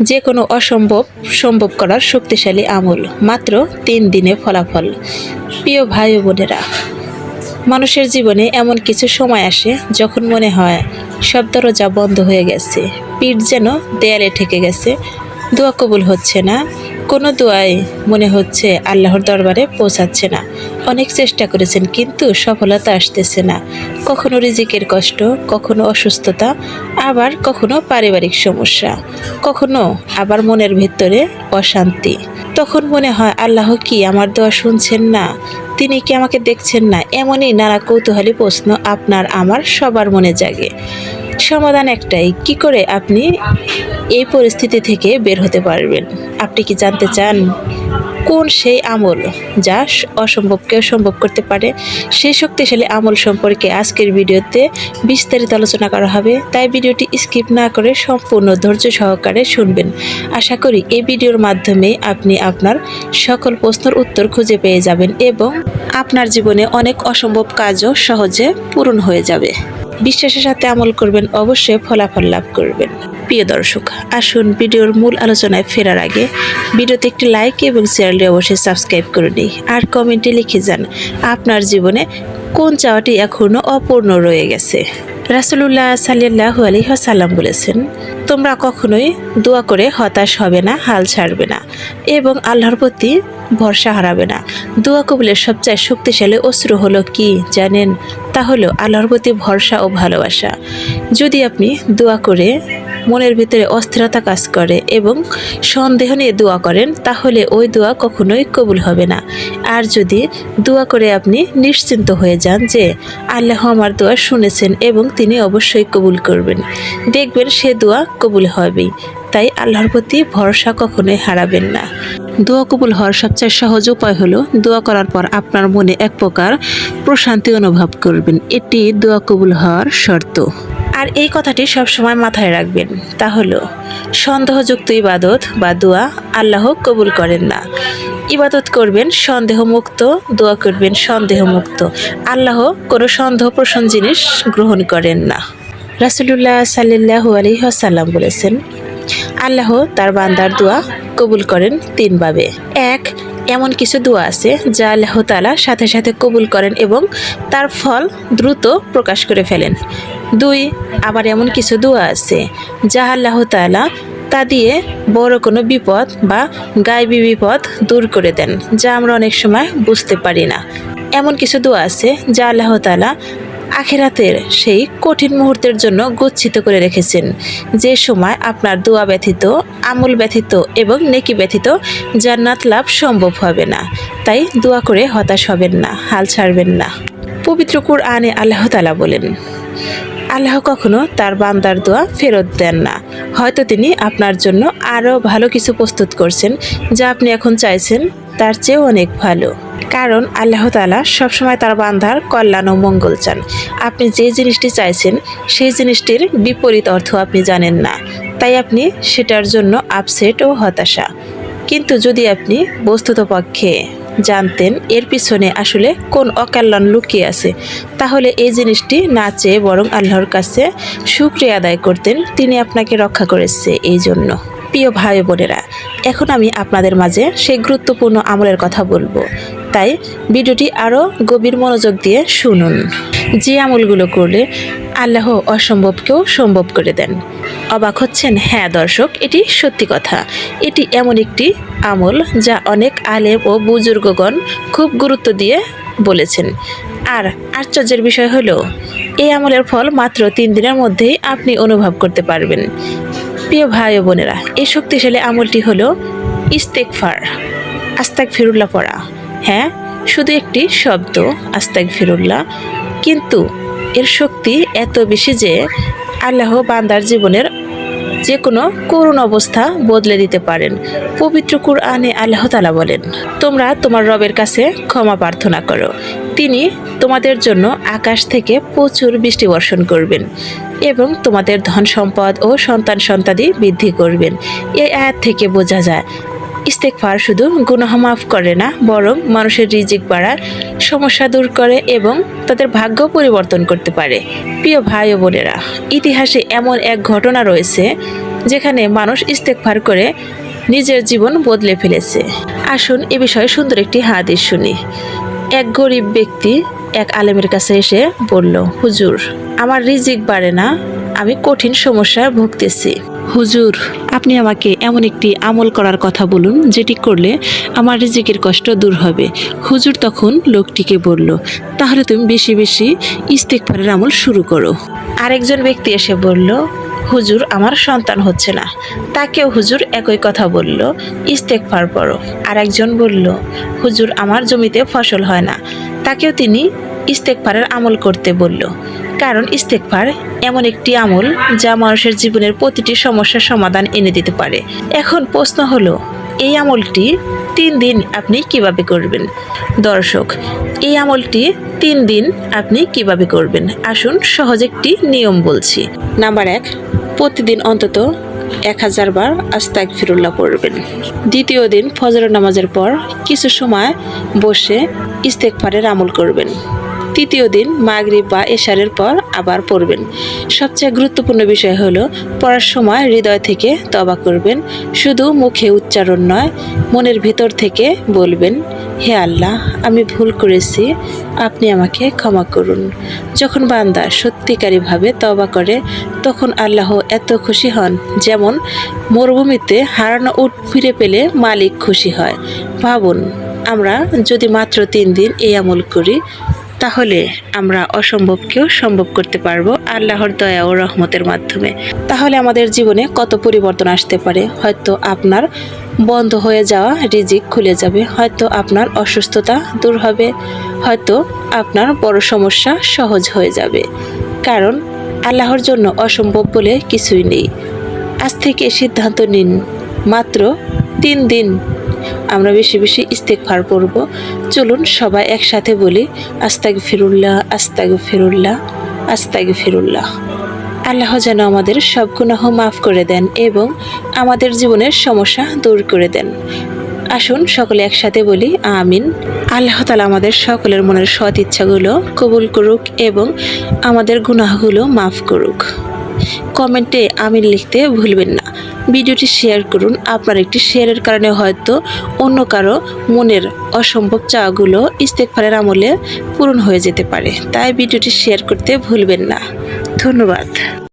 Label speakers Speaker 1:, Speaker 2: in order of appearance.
Speaker 1: যে কোনো অসম্ভব সম্ভব করার শক্তিশালী আমল, মাত্র 3 দিনে ফলাফল। প্রিয় ভাই ও বোনেরা, মানুষের জীবনে এমন কিছু সময় আসে যখন মনে হয় সব দরজা বন্ধ হয়ে গেছে, পিঠ যেন দেয়ালে ঠেকে গেছে, দোয়া কবুল হচ্ছে না, কোনো দোয়াই মনে হচ্ছে আল্লাহর দরবারে পৌঁছাচ্ছে না। অনেক চেষ্টা করেছেন কিন্তু সফলতা আসতেছে না। কখনো রিজিকের কষ্ট, কখনো অসুস্থতা, আবার কখনো পারিবারিক সমস্যা, কখনো আবার মনের ভিতরে অশান্তি। তখন মনে হয় আল্লাহ কি আমার দোয়া শুনছেন না, তিনি কি আমাকে দেখছেন না? এমনই নানা কৌতূহলী প্রশ্ন আপনার আমার সবার মনে জাগে। সমাধান একটাই, কি করে আপনি এই পরিস্থিতি থেকে বের হতে পারবেন? আপনি কি জানতে চান কোন সেই আমল যা অসম্ভবকেও সম্ভব করতে পারে? সেই শক্তিশালী আমল সম্পর্কে আজকের ভিডিওতে বিস্তারিত আলোচনা করা হবে, তাই ভিডিওটি স্কিপ না করে সম্পূর্ণ ধৈর্য সহকারে শুনবেন। আশা করি এই ভিডিওর মাধ্যমে আপনি আপনার সকল প্রশ্নের উত্তর খুঁজে পেয়ে যাবেন এবং আপনার জীবনে অনেক অসম্ভব কাজও সহজে পূরণ হয়ে যাবে। বিশ্বাসের সাথে আমল করবেন, অবশ্যই ফলাফল লাভ করবেন। প্রিয় দর্শক, আসুন ভিডিওর মূল আলোচনায় ফেরার আগে ভিডিওতে একটি লাইক এবং চ্যানেলটি অবশ্যই সাবস্ক্রাইব করে নিই, আর কমেন্টে লিখে যান আপনার জীবনে কোন চাওয়াটি এখনও অপূর্ণ রয়ে গেছে। রাসূলুল্লাহ সাল্লাল্লাহু আলাইহি ওয়াসাল্লাম বলেছেন, তোমরা কখনোই দোয়া করে হতাশ হবে না, হাল ছাড়বে না এবং আল্লাহর প্রতি ভরসা হারাবে না। দোয়া কবুলের সবচেয়ে শক্তিশালী অস্ত্র হলো কি জানেন? তা হলো আল্লাহর প্রতি ভরসা ও ভালোবাসা। যদি আপনি দোয়া করে মনের ভিতরে অস্থিরতা কাজ করে এবং সন্দেহ নিয়ে দোয়া করেন, তাহলে ওই দোয়া কখনোই কবুল হবে না। আর যদি দোয়া করে আপনি নিশ্চিন্ত হয়ে যান যে আল্লাহ আমার দোয়া শুনেছেন এবং তিনি অবশ্যই কবুল করবেন, দেখবেন সে দোয়া কবুল হবেই। তাই আল্লাহর প্রতি ভরসা কখনোই হারাবেন না। দোয়া কবুল হওয়ার সবচেয়ে সহজ উপায় হলো দোয়া করার পর আপনার মনে এক প্রকার প্রশান্তি অনুভব করবেন। এটি দোয়া কবুল হওয়ার শর্ত। আর এই কথাটি সবসময় মাথায় রাখবেন, তা হলো সন্দেহযুক্ত ইবাদত বা দোয়া আল্লাহ কবুল করেন না। ইবাদত করবেন সন্দেহমুক্ত, দোয়া করবেন সন্দেহমুক্ত। আল্লাহ কোনো সন্দেহপ্রসন জিনিস গ্রহণ করেন না। রাসূলুল্লাহ সাল্লাল্লাহু আলাইহি ওয়াসাল্লাম বলেছেন, আল্লাহ তার বান্দার দোয়া কবুল করেন 3 ভাবে। 1, এমন কিছু দোয়া আছে যা আল্লাহ তাআলা সাথে সাথে কবুল করেন এবং তার ফল দ্রুত প্রকাশ করে ফেলেন। 2, আবার এমন কিছু দোয়া আছে যা আল্লাহ তাআলা তা দিয়ে বড় কোনো বিপদ বা গায়েবী বিপদ দূর করে দেন, যা আমরা অনেক সময় বুঝতে পারি না। এমন কিছু দোয়া আছে যা আল্লাহ তাআলা আখিরাতের সেই কঠিন মুহূর্তের জন্য গচ্ছিত করে রেখেছেন, যে সময় আপনার দোয়া ব্যতীত, আমল ব্যতীত এবং নেকি ব্যতীত জান্নাত লাভ সম্ভব হবে না। তাই দোয়া করে হতাশ হবেন না, হাল ছাড়বেন না। পবিত্র কুরআনে আল্লাহ তাআলা বলেন, আল্লাহ কখনো তার বান্দার দোয়া ফেরত দেন না। হয়তো তিনি আপনার জন্য আরও ভালো কিছু প্রস্তুত করছেন, যা আপনি এখন চাইছেন তার চেয়েও অনেক ভালো। কারণ আল্লাহ তাআলা সবসময় তার বান্দার কল্যাণ ও মঙ্গল চান। আপনি যে জিনিসটি চাইছেন সেই জিনিসটির বিপরীত অর্থ আপনি জানেন না, তাই আপনি সেটার জন্য আপসেট ও হতাশা। কিন্তু যদি আপনি বস্তুতপক্ষে জানতেন এর পিছনে আসলে কোন অকল্যাণ লুকিয়ে আছে, তাহলে এই জিনিসটি না চেয়ে বরং আল্লাহর কাছে শুকরিয়া আদায় করতেন, তিনি আপনাকে রক্ষা করেছে এই জন্য। প্রিয় ভাই বোনেরা, এখন আমি আপনাদের মাঝে সেই গুরুত্বপূর্ণ আমলের কথা বলবো, তাই ভিডিওটি আরও গভীর মনোযোগ দিয়ে শুনুন। যে আমলগুলো করলে আল্লাহ অসম্ভবকেও সম্ভব করে দেন। অবাক হচ্ছেন? হ্যাঁ দর্শক, এটি সত্যি কথা। এটি এমন একটি আমল যা অনেক আলেম ও বুজুর্গগণ খুব গুরুত্ব দিয়ে বলেছেন। আর আশ্চর্যের বিষয় হলো এই আমলের ফল মাত্র 3 দিনের মধ্যেই আপনি অনুভব করতে পারবেন। প্রিয় ভাই ও বোনেরা, এই শক্তিশালী আমলটি হলো ইস্তেগফার, আস্তাগফিরুল্লাহ পড়া। হ্যাঁ, শুধু একটি শব্দ আস্তাগফিরুল্লাহ, কিন্তু এর শক্তি এত বেশি যে আল্লাহ বান্দার জীবনের যে কোনো করুণ অবস্থা বদলে দিতে পারেন। পবিত্র কুরআনে আল্লাহ তাআলা বলেন, তোমরা তোমার রবের কাছে ক্ষমা প্রার্থনা করো, তিনি তোমাদের জন্য আকাশ থেকে প্রচুর বৃষ্টি বর্ষণ করবেন এবং তোমাদের ধন সম্পদ ও সন্তান সন্তাদি বৃদ্ধি করবেন। এই আয়াত থেকে বোঝা যায় ইস্তেগফার শুধু গুনাহ মাফ করে না, বরং মানুষের রিজিক বাড়ার সমস্যা দূর করে এবং তাদের ভাগ্য পরিবর্তন করতে পারে। প্রিয় ভাই ও বোনেরা, ইতিহাসে এমন এক ঘটনা রয়েছে যেখানে মানুষ ইস্তেগফার করে নিজের জীবন বদলে ফেলেছে। আসুন এ বিষয়ে সুন্দর একটি হাদিস শুনি। এক গরিব ব্যক্তি এক আলেমের কাছে এসে বলল, হুজুর, আমার রিজিক বাড়ে না, আমি কঠিন সমস্যায় ভুগতেছি। হুজুর, আপনি আমাকে এমন একটি আমল করার কথা বলুন যেটি করলে আমার রিজিকের কষ্ট দূর হবে। হুজুর তখন লোকটিকে বলল, তাহলে তুমি বেশি বেশি ইস্তেগফারের আমল শুরু করো। আরেকজন ব্যক্তি এসে বলল, হুজুর, আমার সন্তান হচ্ছে না। তাকেও হুজুর একই কথা বলল, ইস্তেগফার পড়ো। আরেকজন বলল, হুজুর, আমার জমিতে ফসল হয় না। তাকেও তিনি ইস্তেগফারের আমল করতে বলল। কারণ ইস্তেগফার এমন একটি আমল যা মানুষের জীবনের প্রতিটি সমস্যার সমাধান এনে দিতে পারে। এখন প্রশ্ন হলো, এই আমলটি 3 দিন আপনি কিভাবে করবেন? দর্শক, এই আমলটি 3 দিন আপনি কিভাবে করবেন? আসুন সহজ একটি নিয়ম বলছি। নাম্বার 1, প্রতিদিন অন্তত 1000 বার আস্তাগফিরুল্লাহ পড়বেন। দ্বিতীয় দিন ফজর নামাজের পর কিছু সময় বসে ইস্তেগফারের আমল করবেন। তৃতীয় দিন মাগরিব বা এশারের পর আবার পড়বেন। সবচেয়ে গুরুত্বপূর্ণ বিষয় হলো, পড়ার সময় হৃদয় থেকে তওবা করবেন। শুধু মুখে উচ্চারণ নয়, মনের ভিতর থেকে বলবেন, হে আল্লাহ, আমি ভুল করেছি, আপনি আমাকে ক্ষমা করুন। যখন বান্দা সত্যিকারীভাবে তওবা করে তখন আল্লাহ এত খুশি হন যেমন মরুভূমিতে হারানো উট ফিরে পেলে মালিক খুশি হয়। ভাবুন, আমরা যদি মাত্র 3 দিন এই আমল করি তাহলে আমরা অসম্ভবকেও সম্ভব করতে পারবো আল্লাহর দয়া ও রহমতের মাধ্যমে। তাহলে আমাদের জীবনে কত পরিবর্তন আসতে পারে। হয়তো আপনার বন্ধ হয়ে যাওয়া রিজিক খুলে যাবে, হয়তো আপনার অসুস্থতা দূর হবে, হয়তো আপনার বড় সমস্যা সহজ হয়ে যাবে। কারণ আল্লাহর জন্য অসম্ভব বলে কিছুই নেই। আজ থেকে সিদ্ধান্ত নিন, মাত্র 3 দিন আমরা বেশি বেশি ইস্তেগফার পড়ব। চলুন সবাই একসাথে বলি, আস্তাগফিরুল্লাহ, আস্তাগফিরুল্লাহ, আস্তাগফিরুল্লাহ। আল্লাহ যেন আমাদের সব গুনাহ মাফ করে দেন এবং আমাদের জীবনের সমস্যা দূর করে দেন। আসুন সকলে একসাথে বলি, আমিন। আল্লাহ তাআলা আমাদের সকলের মনের সৎ ইচ্ছাগুলো কবুল করুক এবং আমাদের গুনাহগুলো মাফ করুক। কমেন্টে আমিন লিখতে ভুলবেন না। ভিডিওটি শেয়ার করুন। আপনার একটি শেয়ারের কারণে হয়তো অন্য কারো মনের অসম্ভব চাওয়াগুলো ইস্তেগফারের আমলে পূরণ হয়ে যেতে পারে। তাই ভিডিওটি শেয়ার করতে ভুলবেন না। ধন্যবাদ।